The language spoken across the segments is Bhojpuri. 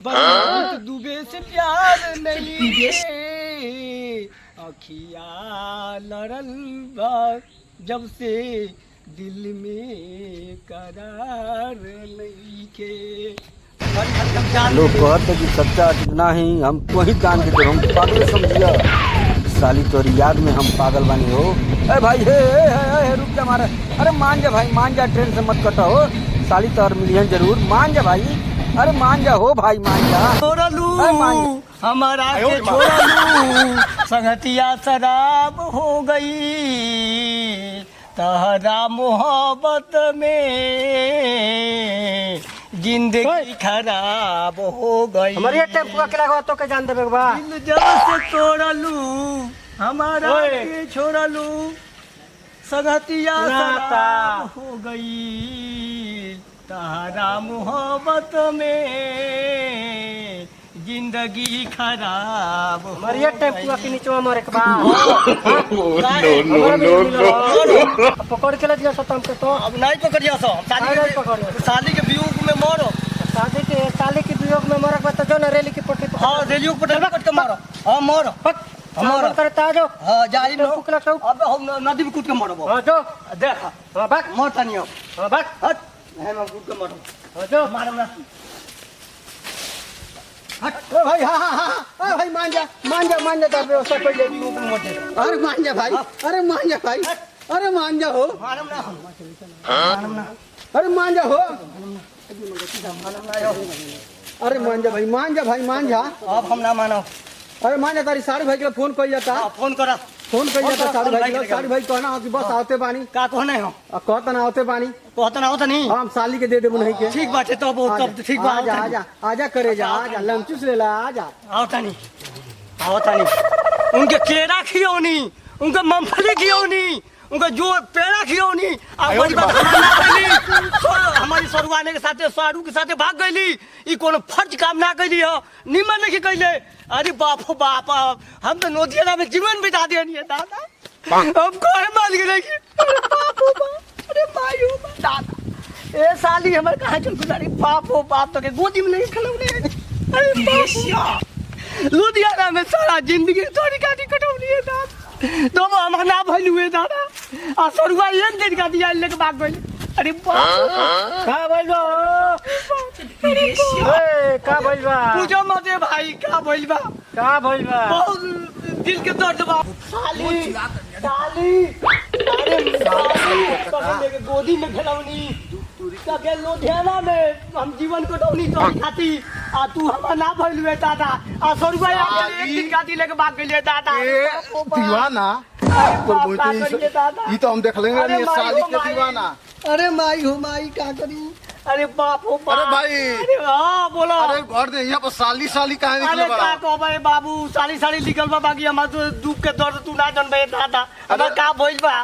बहुत डूबे से प्यार नहीं है, अखिया लड़ल बा जब से दिल में करार नहीं के। लोग कहते कि सच्चा कितना ही हम तो ही जान के हम पागल समझिया साली तोरी याद में हम पागल बनी हो। अरे भाई हे रुक जा मारा। अरे मान जा भाई, मान जा, ट्रेन से मत कटा हो। साली तोर मिलियन जरूर, मान जा भाई। अरे मान जा हो भाई, मान जा। छोड़ा लू हमारा के छोड़ा लू, संगतिया शराब हो गई तहरा मोहब्बत में जिंदगी खराब हो गई। हमारे टेम्पो अकेला को तो के जान देबे बा। दिल जब से तोड़ा लू हमारा के छोड़ा लू, संगतिया शराब हो गई तहरा मोहब्बत में जिंदगी खराब। हमारे टेम्पो के नीचे मारे के बा। नो पकड़ के ले दिया सो तुम के तो अब नहीं पकड़िया सो साली के वियोग में मारो। साली के वियोग में मरक बा तो जो न रेली की पट्टी। हाँ रेलियो पटल कट के मारो। हाँ मारो हमारा करता जो। हाँ जाई लो कुकला सब। अब हम नदी में कूद के मारो। हां जो देख हां भाग मारता नहीं हो। हां भाग हट है मैं कूद के मारो। हां जो मारो ना हट। ओ भाई हाँ भाई मान जा दर व्यवस्था कर ले। अरे मान जा भाई, अरे मान जा भाई, अरे मान जा हो, मारो ना अरे मान जा हो, अरे मान जा भाई, मान जा भाई, मान जा। अब हम ना मानो। अरे मान जा, तारी साड़ी भाई के फोन कर जाता, फोन करा फोन कर जाता साड़ी भाई के। साड़ी भाई कहना कि बस आवते पानी का कहने हो कहता ना आवते पानी कहता ना होता नहीं। हम साली के दे देबो नहीं के। ठीक बात है तो बहुत ठीक बात। आजा आजा आजा करे जा, आजा लमचूस ले ला, आजा। आवता नहीं उनके केरा खियोनी, उनके मूंगफली खियोनी, उनका जो पेड़ा खियोनी। हमारी सरुआने के साथे सारू के साथे भाग गईली। ई कोनो फर्ज काम ना कैली हो, निमन नहीं कैले। अरे बाप हो बाप, हम तो नोदिया में जीवन बिता दिए दादा। हम कोई मान गए कि बाप हो बाप, अरे माई हो दादा। ए साली हमारे कहाँ चल गुजारी। बाप हो बाप तो के गोदी में नहीं खिलौने। अरे बाप लुधियाना में सारा जिंदगी थोड़ी काटी कटौनी है दादा। तो वो हम ना भइल हुए दादा। आ सरुआ एक दिन का दिया लेके भाग गइल। अरे बाप का भइल बा? ए का भइल बा? पूछो मत भाई का भइल बा। का भइल बा? बहुत दिल के दर्द बा। साली साली अरे साली लेके गोदी में खिलौनी के लुधियाना में हम जीवन कटौनी तो खाती। आ तू हम ना भइल हुए दादा। आ सरुआ एक दिन का दिया लेके भाग गइल दादा। दीवाना ये तो हम देख लेंगे। ये साली के दीवाना। अरे माई हो माई का करी। अरे बाप हो बाप। अरे भाई, अरे हाँ बोलो। अरे घर दे यहाँ पर साली कहाँ अरे निकले का बा? को भाई बाबू साली लिखल बा। बाकी हमार तो दुख के दर्द तू ना जानबे दादा। हमार का भइल बा,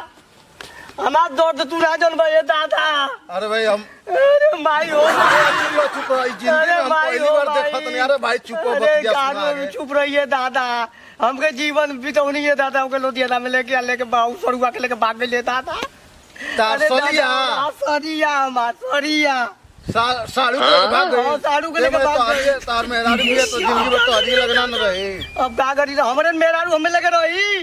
हमार दर्द तू ना जानबे दादा। अरे भाई हम अरे माई हो चुप रहो, जिंदगी में हम पहली बार देखा तो नहीं। अरे भाई चुप हो, अरे बतिया सुना कानून है। चुप रहिए दादा। हमके जीवन बितौनी है दादा। हमके लुधियाना में लेके बाबू सरुआ के लेके भाग गए दादा। तार सलिया सरिया साड़ू के भाग गई। हाँ, साड़ू के लेके भाग गई। तार में रारू मिले तो जिंदगी में तो अजी लगना न रहे। अब का करी हमरे मेहरारू हमें लगे रही।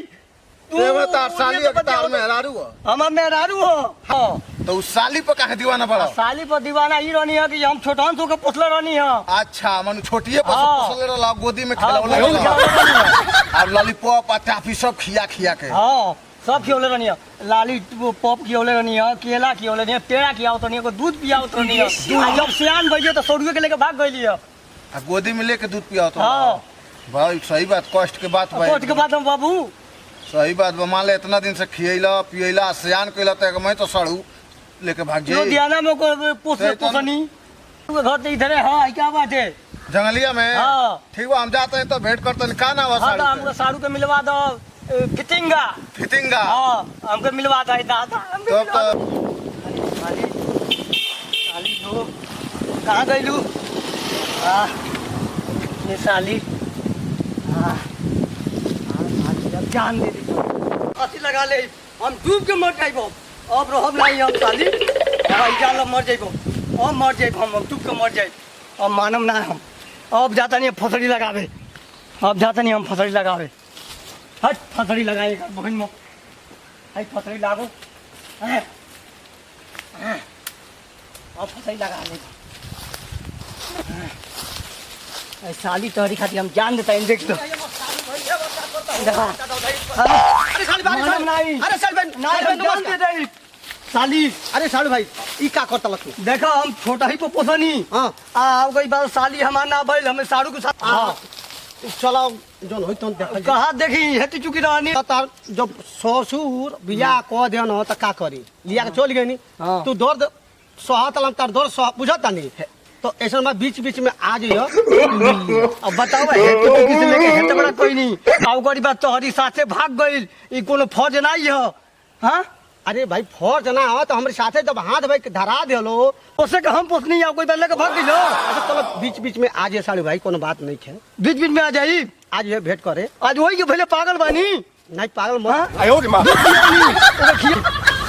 देव तार साली के तार में रारू हो। हमार मेहरारू हो। हाँ तो उस साली पर काहे दीवाना पड़ा? साली पर दीवाना ही रहनी है कि हम छोटन सो के पोसले रहनी है। अच्छा मन छोटिए पर हाँ। पोसले रहला, गोदी में हाँ, खिलौले गोदी में रहला। और लॉलीपॉप आ टॉफी सब खिया के। हाँ सब खियौले रहनी है। लाली पॉप खियौले रहनी है, केला खियौले रहनी है, पेड़ा खियावत रहनी है, दूध पियावत रहनी है। जब सियान भइले तो सरुए के लेके भाग गइली है। आ गोदी में लेके दूध पिया तो। हाँ भाई सही बात, कष्ट के बात भाई। कोच के बाद हम बाबू सही बात बा। मान ले इतना दिन से खियैला पियैला सियान कइला तो मैं तो सड़ू लेके भाग जाई। लुधियाना में पोसनी घर तो इधर है। क्या बात है जंगलिया में? हाँ। ठीक बा, हम जाते हैं तो भेंट करते हैं। का नाम है हाँ तो साड़ू हमको साड़ू के मिलवा दो। फिटिंगा फिटिंगा। हाँ हमको मिलवा दो दादा। तो साली हो कहाँ गइलू? ये साली जान दे दी अथी लगा ले। हम डूब के मर जाइबो। अब रहब नहीं हम साली। जाल मर जाइबो। अब मर जाइब हम डूब के मर जाइब। अब मानम ना हम अब जाता नहीं फसड़ी लगावे, अब जाता नहीं हम फसड़ी लगावे। हट फसड़ी लगाए बहन में, हट फसड़ी लागो। अब फसड़ी लगा ले। साली तोहरी खाती हम जान देता है, देख दो। अरे सालू भाई, अरे सालू भाई, जान दे दे साली। अरे सालू भाई ई का करता लग तू? देखो हम छोटा ही पोसनी। हाँ आ गई बात साली हमार ना बैल हमें साड़ू के साथ। हाँ चलो जोन होई तो देख कहा देखी हेती चुकी रहनी। तार जब ससुर बियाह कह देन हो त का करी, लिया के चल गई नी। हाँ। तू दर्द सहत लम तार दर्द सह बुझता नहीं, तो ऐसा में बीच बीच में आ जाइयो। अब बताओ हेती चुकी से लेके हेते बड़ा कोई नहीं। आउ गई बात तोहरी साथे भाग गइल, ई कोनो फौज नहीं है। हां अरे भाई फौज ना हो तो हमारे साथे जब हाथ भाई धरा देलो, ओसे के हम पोसनी आ कोई बल्ले के भाग गइलो। अच्छा चलो बीच बीच में आ जाए सालू भाई, कोनो बात नहीं है। बीच बीच में आ जाई। आज ये भेंट करे। आज वही के भले पागल बानी। नहीं पागल मत। हाँ?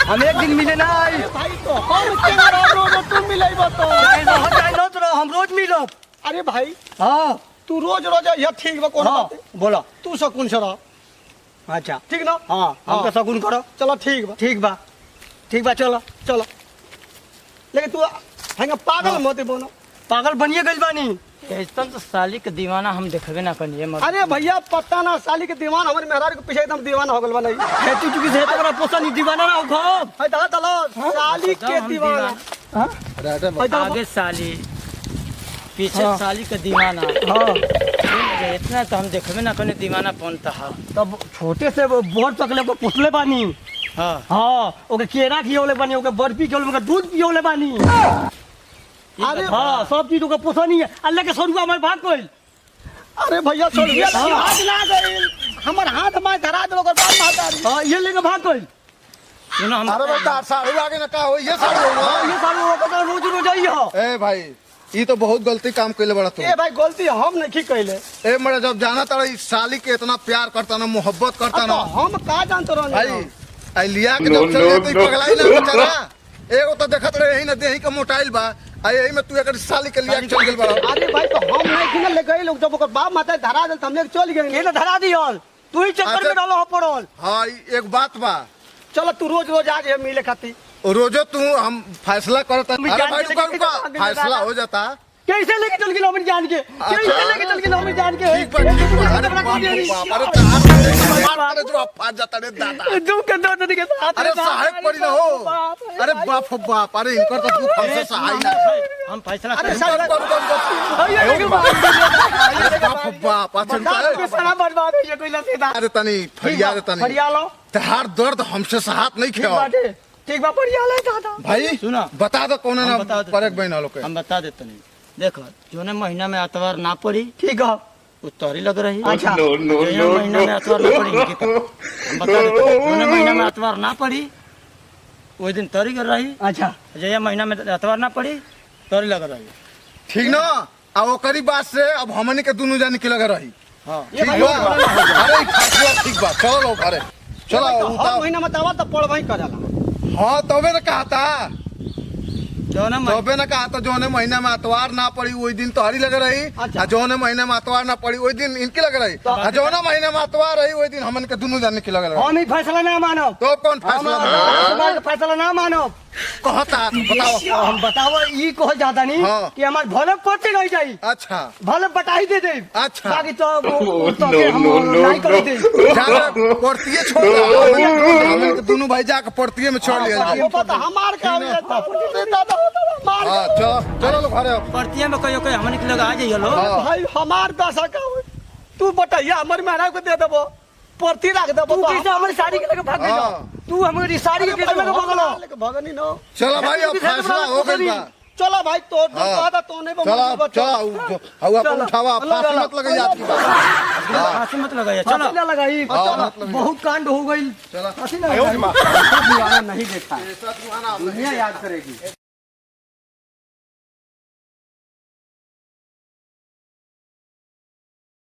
हम एक दिन मिले ना आई। भाई तो हम केना रोज तुम मिलैबो तो। चाहे न तो हम रोज मिलब। अरे भाई हाँ तू रोज रोज ये ठीक बा कोनो हाँ बात। बोला। तू सकून से रह, अच्छा ठीक ना? हाँ हम तो सगुन करो। चलो ठीक बा, ठीक बा, ठीक बा चलो। चलो। लेकिन तू हंगा पागल मत बनो। पागल बनिए गइल बानी। ऐसा तो साली के दीवाना हम देखबे ना करिए मत। अरे भैया पता ना साली के दीवान हमारे मेहरारू के पीछे एकदम दीवाना हो गल बा। नहीं हेतु चुकी से हेतु बड़ा पोसा दीवाना ना हो खब। है दला दला साली के हम दीवाना। हाँ है दला आगे साली पीछे हाँ। साली के दीवाना। हाँ इतना तो हम देखबे ना करिए दीवाना पनता है। तब छोटे से बहुत तकले को पोसले बानी। हाँ हाँ ओके केरा खियोले बानी, ओके बर्फी खियोले, ओके दूध पियोले बानी। अरे हाँ सब चीज ओके पोसनी है। अल्लाह के सरुआ हमारे भाग गइल। अरे भैया छोड़ दिया, हाँ। हाथ ना गइल हमर हाथ में धरा देलो, ओकर बात मातारी। हाँ ये लेके भाग गइल। सुनो हम अरे बेटा साड़ू आगे ना का हो ये साड़ू हो हाँ ये सारू ओके रोज रोज आई हो। ए भाई ये तो बहुत गलती काम कैले बड़ा तू। ए भाई गलती हम नहीं कैले। ए मरे जब जाना तारा इस साली के इतना प्यार करता ना, मोहब्बत करता तो ना हम का जानते रहनी भाई, आई लिया के जब चल गए तो पगलाई ना बेचारा। एगो तो देखत रहे ही ना देही का मोटाइल बा, आई यही में तू एक साली के लिया के चल गेल बड़ा। अरे भाई तो हम नहीं किने ले गए लोग, जब ओकर बाप माता धरा देल त हम लेके चल के गए। ना धरा दिहल, तू ही चक्कर अच्छा। में डालो हो पड़ल। हाँ एक बात बा, चलो तू रोज रोज आ जाए मिले खाती। रोजो तू हम फैसला करता। तुम अरे जान भाई के रुका लेके रुका, चलो, आगे फैसला लगा। हो जाता। कैसे लेके चल गेलो हमर जान के? कैसे लेके चल गेलो हमर जान के? ठीक बा ठीक बा। अरे बाप रे बाप, अरे तार जो आप फाड़ जाता रे दादा। तू के दो के साथ। अरे सहायक पड़ी ना हो। अरे बाप हो बाप, अरे इनकर तो तू हमसे सहाय ना। हम फैसला अरे करें। साला अरे बाप हो बाप, अच्छा के सारा बर्बाद हो ये कोइला सीधा। अरे तनी फरिया रे तनी, फरिया लो। तहार दर्द हमसे सहात नहीं ठीक खेवा बाटे। ठीक बा फरिया ले दादा। भाई। सुना। बता दो कौन हम ना बता देते। परक बहन वालों के। हम बता देते नहीं। देखो जोने महीना में अतवार ना पड़ी ठीक है। वो तोरी लग रही। अच्छा। जोने महीना में अतवार ना पड़ी इनकी तो। हम बता देते जोने महीना में अतवार ना पड़ी वही दिन तोरी कर रही। अच्छा जो महीना में अतवार ना पड़ी तोरी लग रही। ठीक ना? अब ओकरी बात से अब हमनी के दोनों जाने की लगा रही। हाँ ठीक बा? अरे ई फैसला ठीक बा, चलो लोग अरे चलो हर उतार। महीना में दवा तो पड़ भाई करेला। हाँ तबे ना कहा था, जोने महीना तबे ना कहा था जोने महीना में अतवार ना पड़ी वही दिन तोहरी लग रही। अच्छा। आ जोने महीना में अतवार ना पड़ी वही दिन इनकी लग रही। आ जोने महीना में अतवार रही वही दिन हमन के दोनों जाने की लग रही। हम ही फैसला ना मानो। तो कौन फैसला हमारा फैसला ना मानो। कहता बताओ। हम बताओ ई कह जाता नहीं हाँ। कि हमार भले पड़ते नहीं जाई, अच्छा भले बटाई दे दे। अच्छा। बाकी तो तो के हम नहीं कर दे। जाके पड़तिए छोड़ दे। हमन के दोनों भाई जाके पड़तिए में छोड़ लिया। वो पता हमार का हो जाता दादा मार। हाँ चलो चलो लोग घरे अब। पड़तिया में कोई कोई हमने के लग आ जाइए लोग। हाँ। भाई हमार दशा का हो। तू बटैया हमर मेहरा को दे देबो, परती रख देबो। तू कैसे हमारी साड़ी के लेके भाग गई? हाँ। तू हमारी साड़ी के कैसे लेके भागलो? भगनी नो। चलो भाई अब फैसला हो गई बा। चलो भाई तो हाँ। कहता तो नहीं चलो चलो अब अपन उठावा, फांसी मत लगे याद की बात। फांसी मत लगाइए चलो। फांसी ना लगाई। हाँ, मत लगाई। बहुत कांड हो गई। चलो फांसी ना लगाई। दीवाना नहीं देखा, ऐसा दीवाना दुनिया याद करेगी।